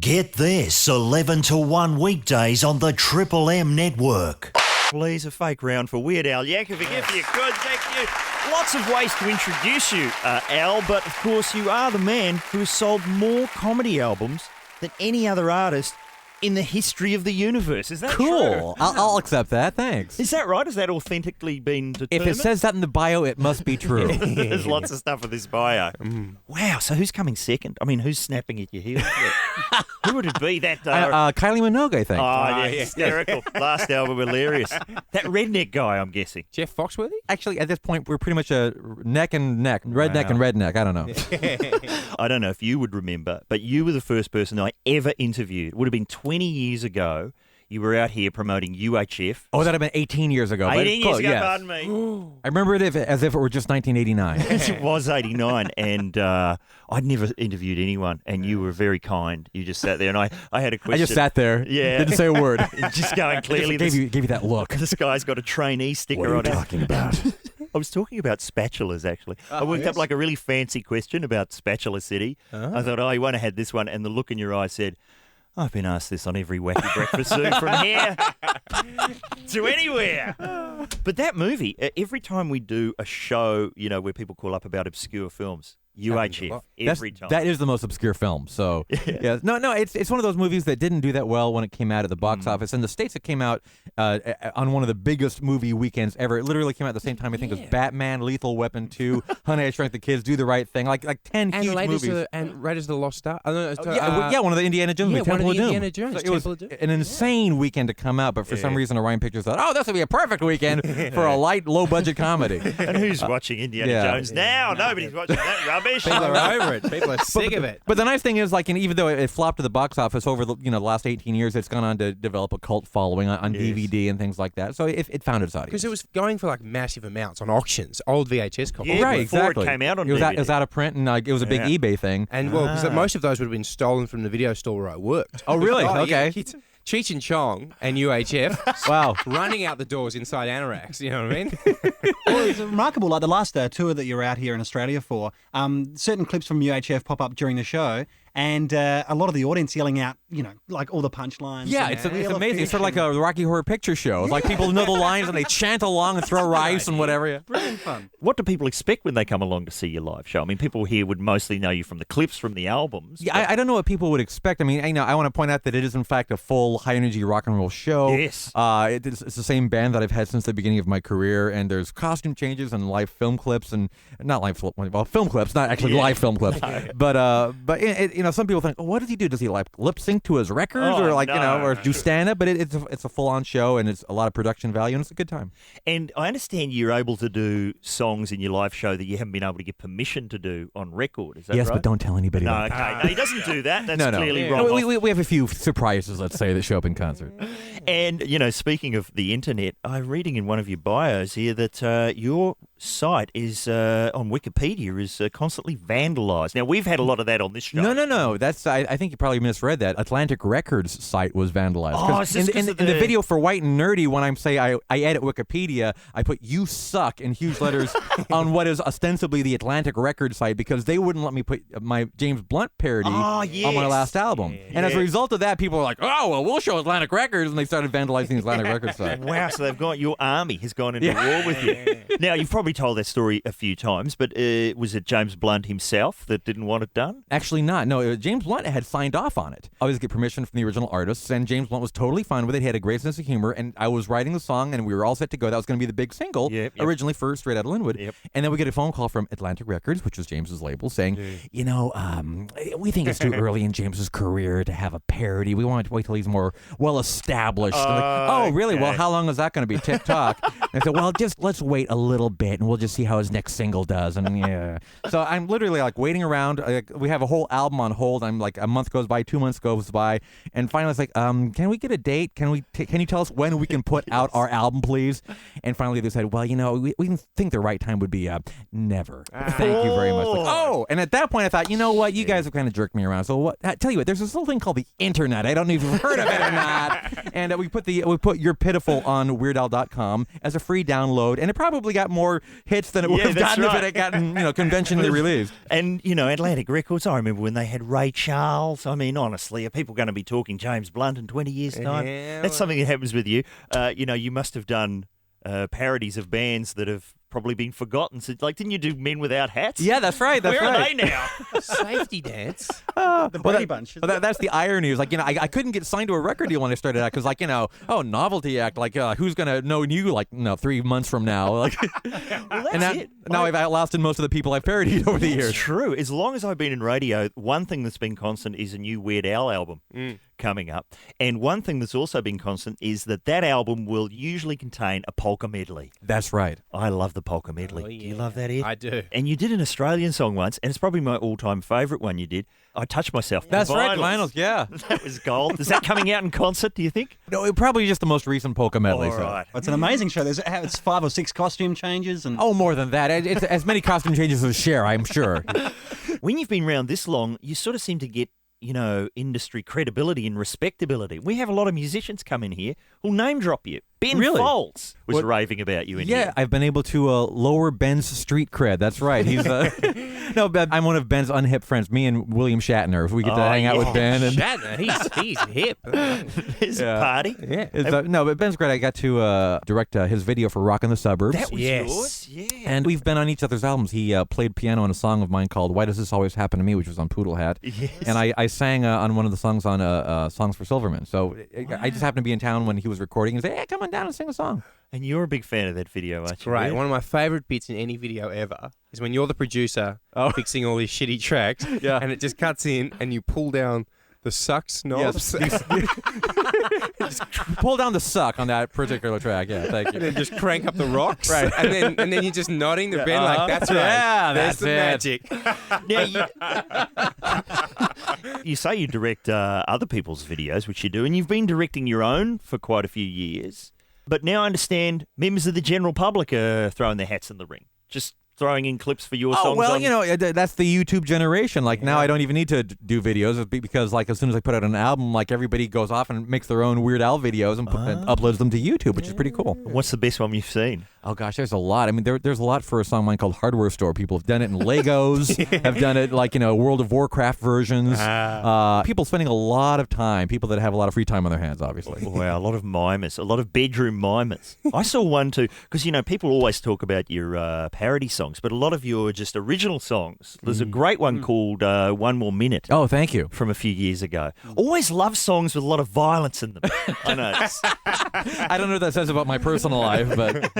Get this 11 to 1 weekdays on the Triple M network. Please, a fake round for Weird Al Yankovic, if you could. Thank you. Lots of ways to introduce you, Al, but of course you are the man who has sold more comedy albums than any other artist in the history of the universe. Is that cool? True? I'll accept that. Thanks. Is that right? Has that authentically been determined? If it says that in the bio, it must be true. There's lots of stuff in this bio. Wow, so who's coming second? I mean, who's snapping at your heels? Who would it be? That Kylie Minogue, I think. Oh, yeah, hysterical. Last album, hilarious. That redneck guy, I'm guessing. Jeff Foxworthy? Actually, at this point, we're pretty much a neck and neck, redneck and redneck. I don't know. I don't know if you would remember, but you were the first person I ever interviewed. It would have been 20 years ago. You were out here promoting UHF. Oh, that would have been 18 years ago. 18 years ago, yes. pardon me. I remember it as if it were just 1989. It was 89, and I'd never interviewed anyone, and you were very kind. You just sat there, and I had a question. I just sat there. Yeah. Didn't say a word. Just going clearly. Gave you that look. This guy's got a trainee sticker What are you on his... talking about? I was talking about spatulas, actually. I worked up like a really fancy question about Spatula City. I thought, you won't have had this one, and the look in your eye said, I've been asked this on every wacky breakfast zoo from here to anywhere. But that movie, every time we do a show, where people call up about obscure films, UHF, every time. That is the most obscure film. So, yeah. No, it's one of those movies that didn't do that well when it came out at the box office. In the States, it came out on one of the biggest movie weekends ever. It literally came out at the same time, I think, as Batman, Lethal Weapon 2, Honey, I Shrunk the Kids, Do the Right Thing, like 10 huge movies. And Raiders of the Lost Ark. One of the Indiana Jones movies, Temple of Doom. Indiana Jones, So it was an insane weekend to come out, but for some reason, Orion Pictures thought, this would be a perfect weekend for a light, low-budget comedy. And who's watching Indiana Jones now? Nobody's watching that rubbish. People are over it. People are sick of it. But the nice thing is, even though it flopped to the box office over the last 18 years, it's gone on to develop a cult following on DVD and things like that. So it found its audience. Because it was going for massive amounts on auctions, old VHS copies. Yeah, right, before exactly. it came out on DVD. DVD. It was out of print, and it was a big eBay thing. And because most of those would have been stolen from the video store where I worked. Oh, really? Yeah, Okay. Cheech and Chong and UHF. Wow. Running out the doors inside anoraks, you know what I mean? Well, it's remarkable. Like the last tour that you're out here in Australia for, certain clips from UHF pop up during the show, and a lot of the audience yelling out, like all the punchlines. Yeah, it's amazing. It's sort of like a Rocky Horror Picture Show. It's like people know the lines and they chant along and throw rice and whatever. Yeah. Brilliant fun. What do people expect when they come along to see your live show? I mean, people here would mostly know you from the clips from the albums. Yeah, I don't know what people would expect. I mean, I want to point out that it is, in fact, a full high-energy rock and roll show. Yes. It's the same band that I've had since the beginning of my career, and there's costume changes and live film clips, and not live film clips, not actually live film clips. But some people think, what does he do? Does he lip sync to his records, or do stand up? But it's a full on show, and it's a lot of production value, and it's a good time. And I understand you're able to do songs in your live show that you haven't been able to get permission to do on record. Is that right? Yes, but don't tell anybody. No, about okay. No, he doesn't do that. That's no. clearly wrong. We have a few surprises, let's say, that show up in concert. And, speaking of the internet, I'm reading in one of your bios here that your site is on Wikipedia is constantly vandalized. Now, we've had a lot of that on this show. No. That's I think you probably misread that. Atlantic Records site was vandalized. Oh, is this in the video for White and Nerdy, when I edit Wikipedia, I put "You suck" in huge letters on what is ostensibly the Atlantic Records site because they wouldn't let me put my James Blunt parody on my last album. And as a result of that, people were like, "Oh, well, we'll show Atlantic Records," and they started vandalizing the Atlantic Records site. Wow, so they've got your army has gone into war with you. Now, you've probably told that story a few times, but was it James Blunt himself that didn't want it done? Actually not. No, James Blunt had signed off on it. I always get permission from the original artists, and James Blunt was totally fine with it. He had a great sense of humor, and I was writing the song, and we were all set to go. That was going to be the big single, originally for Straight Outta Linwood. And then we get a phone call from Atlantic Records, which was James's label, saying, we think it's too early in James's career to have a parody. We want to wait till he's more well-established. Oh, really? Well, how long is that going to be? TikTok. And I said, well, just let's wait a little bit, and we'll just see how his next single does. And so I'm literally waiting around. We have a whole album on hold. I'm a month goes by, 2 months goes by, and finally it's can we get a date? Can you tell us when we can put out our album, please? And finally they said, well, we think the right time would be never. Thank you very much. And at that point I thought, you know what, you guys have kind of jerked me around. So I tell you what, there's this little thing called the internet. I don't know if you've heard of it or not. And And we put You're Pitiful on WeirdAl.com as a free download, and it probably got more hits than it would have gotten if it had gotten conventionally released. And Atlantic Records, I remember when they had Ray Charles. I mean, honestly, are people going to be talking James Blunt in 20 years' time? That's something that happens with you. You must have done parodies of bands that have probably been forgotten. So, didn't you do Men Without Hats? Yeah, that's right. Where are they now? Safety Dance. The Brady Bunch. That's the irony. Is I couldn't get signed to a record deal when I started out because novelty act. Who's gonna know you 3 months from now? Well, that's it. Now I've outlasted most of the people I've parodied over the years. It's true. As long as I've been in radio, one thing that's been constant is a new Weird Al album coming up. And one thing that's also been constant is that album will usually contain a polka medley. That's right. I love the polka medley. Oh, yeah. Do you love that, Ed? I do. And you did an Australian song once, and it's probably my all-time favourite one you did. I Touched Myself. That's right, Vinyls. Vinyls, yeah. That was gold. Is that coming out in concert, do you think? No, probably just the most recent polka medley. All right. It's an amazing show. It's 5 or 6 costume changes. And More than that. It's as many costume changes as Cher, I'm sure. When you've been around this long, you sort of seem to get industry credibility and respectability. We have a lot of musicians come in here who'll name drop you. Ben Really? Folds was raving about you in here. Yeah, I've been able to lower Ben's street cred. That's right. He's no, Ben, I'm one of Ben's unhip friends. Me and William Shatner. If we get to hang out with Ben, and Shatner, he's hip. His party. Yeah. no, but Ben's great. I got to direct his video for Rock in the Suburbs. That was yours? Yeah. And we've been on each other's albums. He played piano on a song of mine called "Why Does This Always Happen to Me," which was on Poodle Hat. Yes. And I sang on one of the songs on Songs for Silverman. So I just happened to be in town when he was recording and say, "Hey, come on down and sing a song." And you're a big fan of that video, aren't you? Right. Ed? One of my favourite bits in any video ever is when you're the producer fixing all these shitty tracks, and it just cuts in and you pull down the sucks knobs. Just pull down the suck on that particular track. Yeah, thank you. And then just crank up the rocks. Right. And then you're just nodding to Ben like, that's right. Yeah, There's that's the it. magic. Now, you say you direct other people's videos, which you do, and you've been directing your own for quite a few years. But now I understand members of the general public are throwing their hats in the ring. Just throwing in clips for your songs. Oh, well, on... that's the YouTube generation. Now I don't even need to do videos because, as soon as I put out an album, everybody goes off and makes their own Weird Al videos and uploads them to YouTube, which is pretty cool. What's the best one you've seen? Oh, gosh, there's a lot. I mean, there's a lot for a song of mine called Hardware Store. People have done it in Legos, have done it World of Warcraft versions. People spending a lot of time, people that have a lot of free time on their hands, obviously. Wow, a lot of mimers, a lot of bedroom mimers. I saw one too, because, people always talk about your parody songs, but a lot of your just original songs. There's a great one called One More Minute. Oh, thank you. From a few years ago. Always love songs with a lot of violence in them. I know. I don't know what that says about my personal life, but...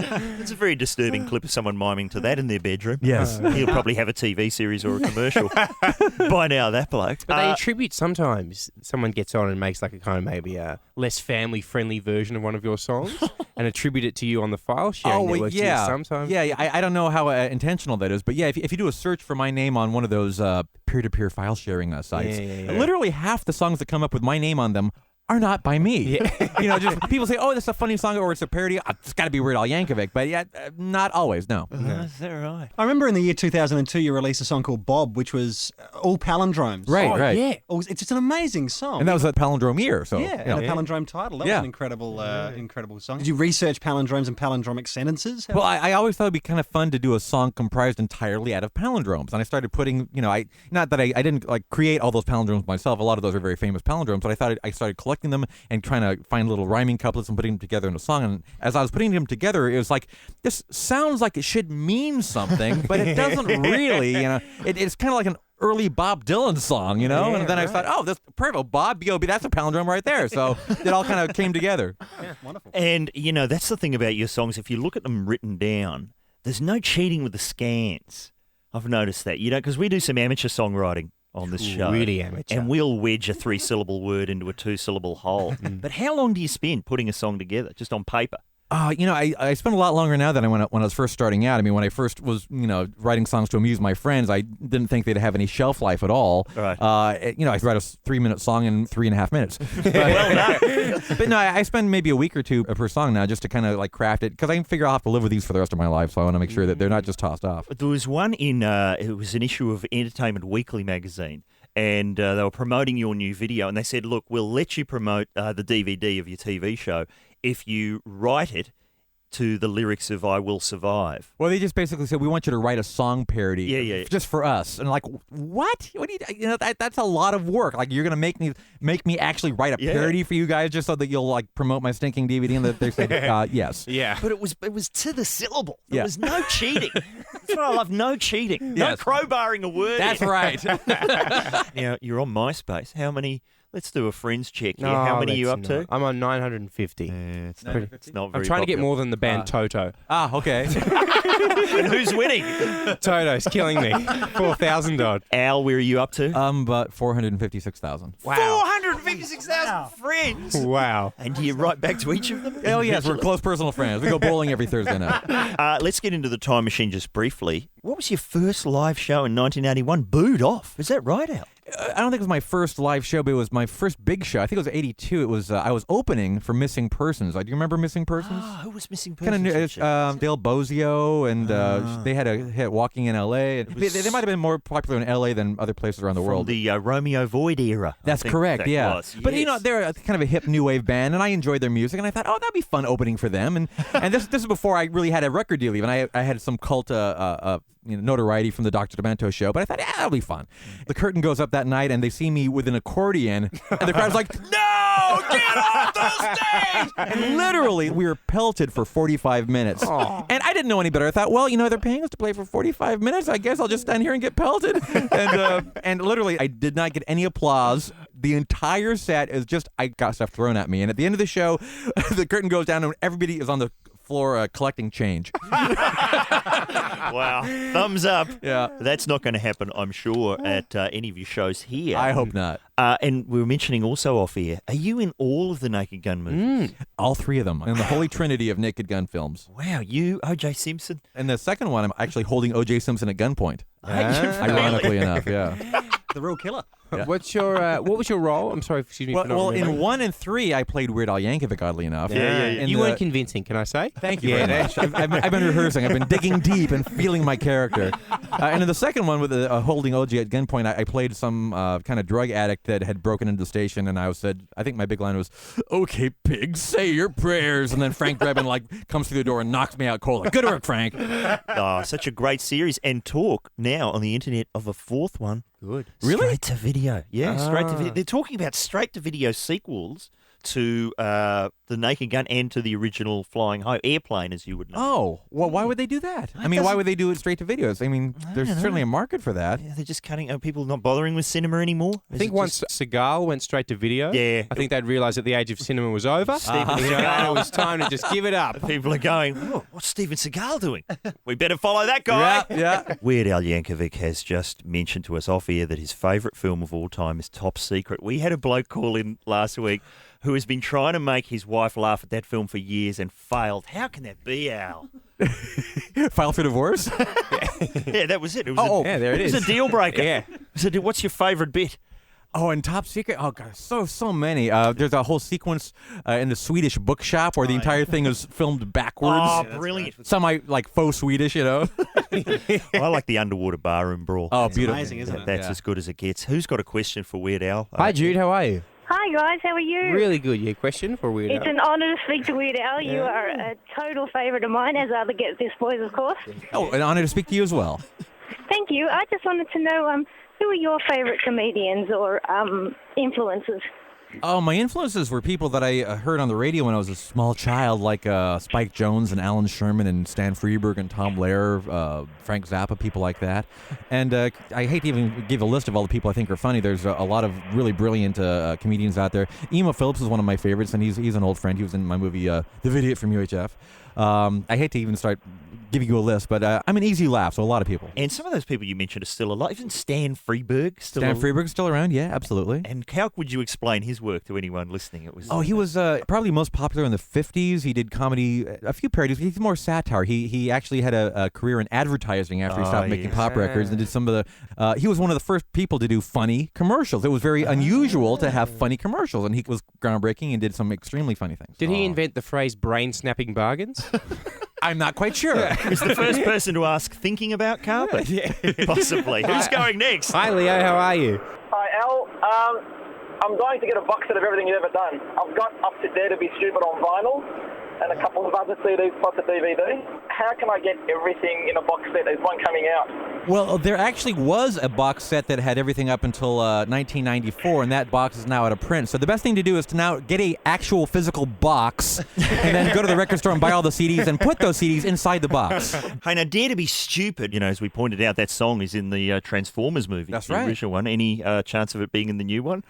It's a very disturbing clip of someone miming to that in their bedroom. Yes. He'll probably have a TV series or a commercial by now, that bloke. But they attribute sometimes someone gets on and makes a kind of maybe a less family-friendly version of one of your songs and attribute it to you on the file sharing networks. Yeah. Sometimes. Yeah, I don't know how intentional that is, but yeah, if you do a search for my name on one of those peer-to-peer file sharing sites, literally half the songs that come up with my name on them are not by me. Yeah. Just people say, "Oh, this is a funny song," or "It's a parody." It's got to be Weird Al Yankovic, but not always. No. Is that right? I remember in the year 2002, you released a song called Bob, which was all palindromes. Right. Yeah. It's just an amazing song. And that was a palindrome year, so and a palindrome title. That was an incredible song. Did you research palindromes and palindromic sentences? Well, I always thought it'd be kind of fun to do a song comprised entirely out of palindromes, and I started putting, not that I didn't create all those palindromes myself. A lot of those are very famous palindromes, but I started collecting them and trying to find little rhyming couplets and putting them together in a song. And as I was putting them together, it was like, this sounds like it should mean something, but it doesn't really. It's kind of like an early Bob Dylan song, and then I thought, oh, that's perfect. Bob, B.O.B., that's a palindrome right there. So it all kind of came together. Yeah, wonderful. And, that's the thing about your songs. If you look at them written down, there's no cheating with the scans. I've noticed that, because we do some amateur songwriting on this show. Really amateur. And we'll wedge a 3-syllable word into a 2-syllable hole. But how long do you spend putting a song together, just on paper? I spent a lot longer now than when I was first starting out. I mean, when I first was, writing songs to amuse my friends, I didn't think they'd have any shelf life at all. Right. I write a 3-minute song in 3.5 minutes. Well done. But no, I spend maybe a week or two per song now just to kind of craft it, because I figure I'll have to live with these for the rest of my life, so I want to make sure that they're not just tossed off. There was one in, it was an issue of Entertainment Weekly magazine, and they were promoting your new video, and they said, look, we'll let you promote the DVD of your TV show if you write it to the lyrics of I Will Survive. Well, they just basically said, we want you to write a song parody just for us. And like, what? What do you that's a lot of work. Like, you're going to make me actually write a parody for you guys just so that you'll like promote my stinking DVD? And they said, yes. Yeah. But it was to the syllable. There was no cheating. That's what I love, no cheating. No crowbarring a word. That's right. Now, you're on MySpace. How many... Let's do a friends check here. How many are you up to? I'm on 950. It's not very I'm trying to get popular. more than the band Toto. Okay. And who's winning? Toto's killing me. 4,000 odd. Al, where are you up to? About 456,000. Wow. 456,000 friends. Wow. And do you write back to each of them? Oh, yes, we're close personal friends. We go bowling every Thursday night. Let's get into the time machine just briefly. What was your first live show in 1981? Booed Off. Is that right, Al? I don't think it was my first live show, but it was my first big show. I think it was 82. It was I was opening for Missing Persons. Do you remember Missing Persons? Oh, who was Missing Persons? Kind of Dale Bozio, and they had a hit Walking in L.A. They might have been more popular in L.A. than other places around the world. The Romeo Void era. That's correct, yeah. Was. But, they're kind of a hip new wave band, and I enjoyed their music, and I thought, that'd be fun opening for them. And this is before I really had a record deal even. I had some cult notoriety from the Dr. Demento show, but I thought, that'll be fun. The curtain goes up that night, and they see me with an accordion, and the crowd's like, no, get off the stage! And literally, we were pelted for 45 minutes. And I didn't know any better. I thought, well, they're paying us to play for 45 minutes. I guess I'll just stand here and get pelted. And literally, I did not get any applause. The entire set is just, I got stuff thrown at me. And at the end of the show, the curtain goes down, and everybody is on the floor collecting change. Wow. Thumbs up. Yeah. That's not going to happen, I'm sure, at any of your shows here. I hope not. And we were mentioning also off air, are you in all of the Naked Gun movies? All three of them. In the holy trinity of Naked Gun films. Wow, you, O.J. Simpson. And the second one, I'm actually holding O.J. Simpson at gunpoint. Ironically enough, yeah. The real killer. Yeah. What was your role? I'm sorry, excuse me. Well, in 1 and 3, I played Weird Al Yankovic, oddly enough. Yeah. You weren't convincing, can I say? Thank you very much. I've been rehearsing. I've been digging deep and feeling my character. And in the second one, with holding OJ at gunpoint, I played some kind of drug addict that had broken into the station, and I think my big line was, "Okay, pig, say your prayers." And then Frank Drebin comes through the door and knocks me out cold. Good work, Frank. Oh, such a great series. And talk now on the internet of a fourth one. Good. Really? Straight to video. Yeah, straight to video. They're talking about straight to video sequels to the Naked Gun and to the original Flying High Airplane, as you would know. Oh, well, why would they do that? I mean, why would they do it straight to videos? I mean, there's certainly a market for that. Yeah, they're just cutting. Are people not bothering with cinema anymore? I think once Seagal went straight to video, I think they'd realised that the age of cinema was over. And it was time to just give it up. People are going, what's Steven Seagal doing? We better follow that guy. Yeah. Weird Al Yankovic has just mentioned to us off air that his favourite film of all time is Top Secret. We had a bloke call in last week who has been trying to make his wife laugh at that film for years and failed. How can that be, Al? File for divorce? Yeah, that was it. It was there it is. It was a deal breaker. Yeah. So, what's your favourite bit? Oh, and Top Secret. Oh, God, so many. There's a whole sequence in the Swedish bookshop where the entire thing is filmed backwards. Oh, brilliant. Some faux Swedish, I like the underwater barroom brawl. Oh, It's beautiful. amazing, isn't it? That's as good as it gets. Who's got a question for Weird Al? Hi, Jude. How are you? Hi guys, how are you? Really good. Yeah, question for Weird Al. It's an honour to speak to Weird Al. You are a total favourite of mine, as are the Get This boys, of course. Oh, an honor to speak to you as well. Thank you. I just wanted to know who are your favourite comedians or influences? Oh, my influences were people that I heard on the radio when I was a small child, like Spike Jonze and Alan Sherman and Stan Freberg and Tom Lehrer, Frank Zappa, people like that. And I hate to even give a list of all the people I think are funny. There's a lot of really brilliant comedians out there. Emo Phillips is one of my favorites, and he's an old friend. He was in my movie The Vidiot from UHF. I hate to even start giving you a list, but I'm an easy laugh, so a lot of people. And some of those people you mentioned are still alive. Even Stan Freberg still Stan Freberg's still around, yeah, absolutely. And how would you explain his work to anyone listening? It was he was probably most popular in the 50s. He did comedy, a few parodies. He's more satire. He actually had a career in advertising after he stopped making pop records and did some of the... he was one of the first people to do funny commercials. It was very unusual to have funny commercials, and he was groundbreaking and did some extremely funny things. Did he invent the phrase brain-snapping bargains? I'm not quite sure. He's the first person to ask, thinking about carpet? Possibly. Who's going next? Hi, Leo. How are you? Hi, I'm going to get a box set of everything you've ever done. I've got Up to Dare to Be Stupid on vinyl and a couple of other CDs plus a DVD. How can I get everything in a box set? There's one coming out. Well, there actually was a box set that had everything up until 1994, and that box is now out of print. So the best thing to do is to now get a actual physical box and then go to the record store and buy all the CDs and put those CDs inside the box. Hey, now, Dare to Be Stupid, as we pointed out, that song is in the Transformers movie. That's the right. original one. Any chance of it being in the new one?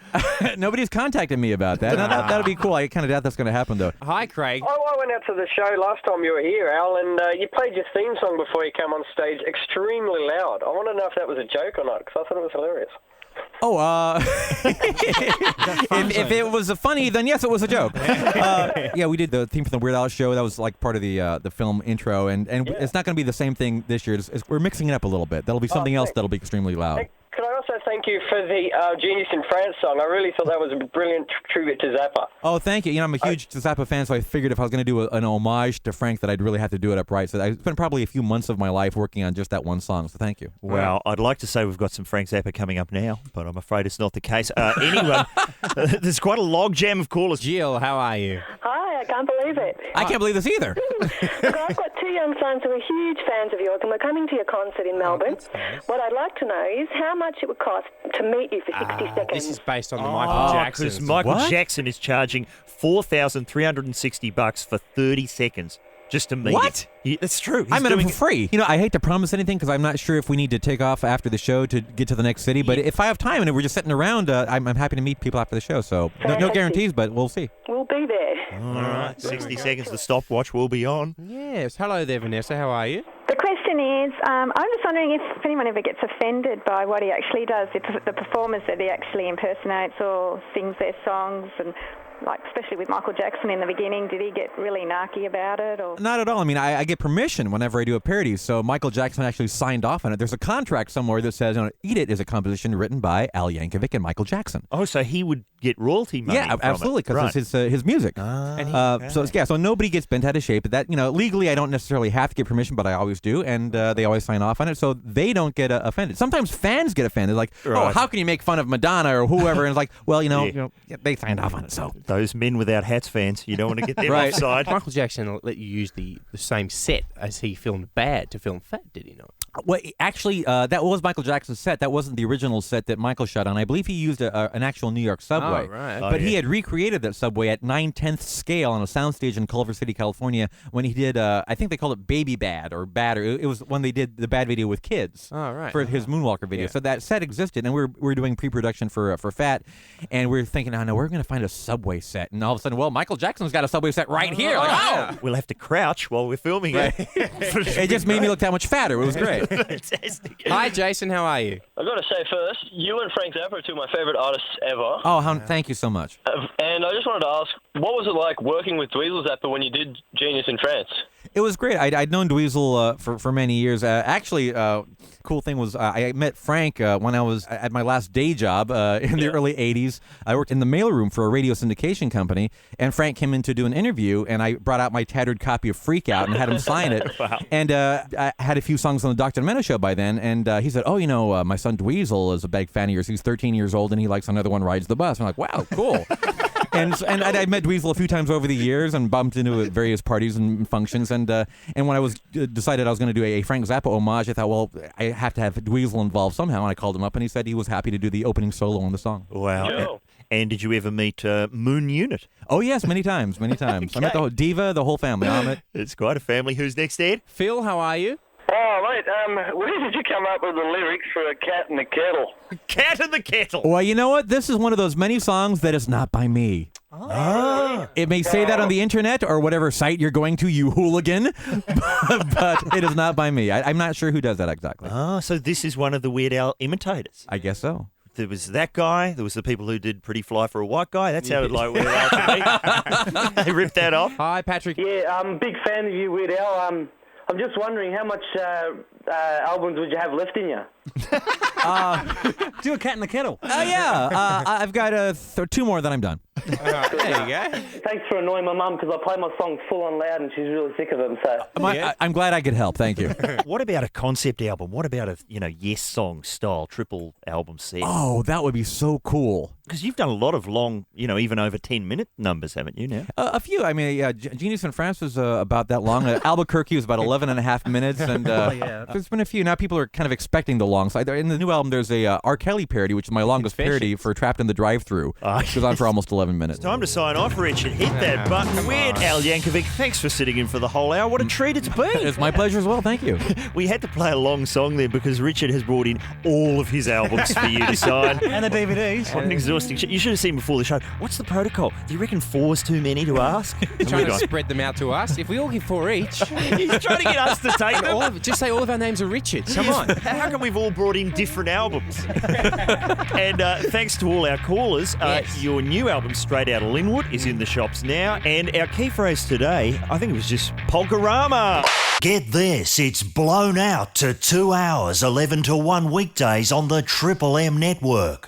Nobody's contacted me about that. No, that'll be cool. I kind of doubt that's going to happen, though. Hi, Craig. I went out to the show last time you were here, Al, and you played your theme song before you came on stage extremely loud. I want to know if that was a joke or not, because I thought it was hilarious. Oh, if it was funny, then yes, it was a joke. Yeah, we did the theme for the Weird Al show. That was like part of the film intro, and it's not going to be the same thing this year. We're mixing it up a little bit. That'll be something else that'll be extremely loud. Could I also thank you for the Genius in France song? I really thought that was a brilliant tribute to Zappa. Oh, thank you. I'm a huge Zappa fan, so I figured if I was going to do an homage to Frank, that I'd really have to do it upright. So I spent probably a few months of my life working on just that one song, so thank you. Well, I'd like to say we've got some Frank Zappa coming up now, but I'm afraid it's not the case. Anyway, there's quite a log jam of callers. Jill, how are you? Hi, I can't believe it. I can't believe this either. Look, I've got two young sons who are huge fans of yours, and we're coming to your concert in Melbourne. Nice. What I'd like to know is how much it would cost to meet you for 60 seconds. This is based on the Michael Jackson. Because Michael Jackson is charging $4,360 for 30 seconds just to meet What? him. That's true. I met him for free. I hate to promise anything because I'm not sure if we need to take off after the show to get to the next city. But if I have time and we're just sitting around, I'm happy to meet people after the show. So no guarantees, but we'll see. We'll be there. All right, 60 seconds, the stopwatch will be on. Yes. Hello there, Vanessa. How are you? The question is, I'm just wondering if anyone ever gets offended by what he actually does, if the performers that he actually impersonates or sings their songs, and especially with Michael Jackson in the beginning, did he get really narky about it? Or Not at all. I mean, I get permission whenever I do a parody, so Michael Jackson actually signed off on it. There's a contract somewhere that says, Eat It is a composition written by Al Yankovic and Michael Jackson. Oh, so he would get royalty money Yeah, from absolutely, it. because it's his music. So nobody gets bent out of shape. That legally, I don't necessarily have to get permission, but I always do, and they always sign off on it, so they don't get offended. Sometimes fans get offended, like, oh, how can you make fun of Madonna or whoever? And it's like, well, they signed off on it, so. Those men without hats fans, you don't want to get them Right. offside. Michael Jackson let you use the same set as he filmed Bad to film Fat, did he not? Well, actually, that was Michael Jackson's set. That wasn't the original set that Michael shot on. I believe he used an actual New York subway. Oh, right. But he had recreated that subway at 9/10 scale on a soundstage in Culver City, California, when he did, I think they called it Baby Bad or Bad. Or it was when they did the Bad video with kids for his Moonwalker video. Yeah. So that set existed, and we're doing pre-production for Fat, and we're thinking, oh, no, we're going to find a subway set. And all of a sudden, well, Michael Jackson's got a subway set right here. Like, oh! We'll have to crouch while we're filming it. It just made me look that much fatter. It was great. Fantastic. Hi, Jason. How are you? I've got to say first, you and Frank Zappa are two of my favourite artists ever. Oh, thank you so much. And I just wanted to ask, what was it like working with Dweezil Zappa when you did Genius in France? It was great. I'd known Dweezil for many years. Actually, cool thing was I met Frank when I was at my last day job in the early 80s. I worked in the mailroom for a radio syndication company, and Frank came in to do an interview, and I brought out my tattered copy of Freak Out and had him sign it. Wow. And I had a few songs on the Dr. Demento show by then, and he said, oh, my son Dweezil is a big fan of yours. He's 13 years old, and he likes Another One Rides the Bus. I'm like, wow, cool. And I met Dweezil a few times over the years and bumped into at various parties and functions. And when I was decided I was going to do a Frank Zappa homage, I thought, well, I have to have Dweezil involved somehow. And I called him up, and he said he was happy to do the opening solo on the song. Wow. Sure. And did you ever meet Moon Unit? Oh, yes, many times. I met the whole Diva, the whole family. It's quite a family. Who's next, Ed? Phil, how are you? Oh, mate, where did you come up with the lyrics for A Cat in the Kettle? Cat in the Kettle. Well, you know what? This is one of those many songs that is not by me. Oh. It may say that on the internet or whatever site you're going to, you hooligan, but it is not by me. I'm not sure who does that exactly. Oh, so this is one of the Weird Al imitators. I guess so. There was that guy. There was the people who did Pretty Fly for a White Guy. That sounded like Weird Al to me. They ripped that off. Hi, Patrick. Yeah, I'm a big fan of you, Weird Al. I'm just wondering how much albums would you have left in you? Do a cat in the kettle. Yeah. I've got 2 more, then I'm done. There you go. Thanks for annoying my mum because I play my song full on loud and she's really sick of them. So I'm glad I could help. Thank you. What about a concept album? What about a Yes Song style triple album set? Oh, that would be so cool. Because you've done a lot of long, even over 10-minute numbers, haven't you now? A few. I mean, yeah, Genius in France was about that long. Albuquerque was about 11 and a half minutes. And there's been a few. Now people are kind of expecting the long side. In the new album, there's a R. Kelly parody, which is my longest parody for Trapped in the Drive-Thru. It goes on for almost 11 minutes. Time to sign off, Richard. Hit that button. Weird Al Yankovic, thanks for sitting in for the whole hour. What a treat it's been. It's my pleasure as well. Thank you. We had to play a long song there because Richard has brought in all of his albums for you to sign. And the DVDs. What an exhausting shit. You should have seen before the show. What's the protocol? Do you reckon 4's too many to ask? Trying to spread them out to us. If we all give 4 each. He's trying to get us to take them. Just say all of our names are Richard. Come on. How come we've all brought in different albums? And thanks to all our callers. Your new album, Straight Outta Linwood, is in the shops now. And our key phrase today, I think it was just Polkarama. Get this, it's blown out to 2 hours, 11 to 1 weekdays on the Triple M network.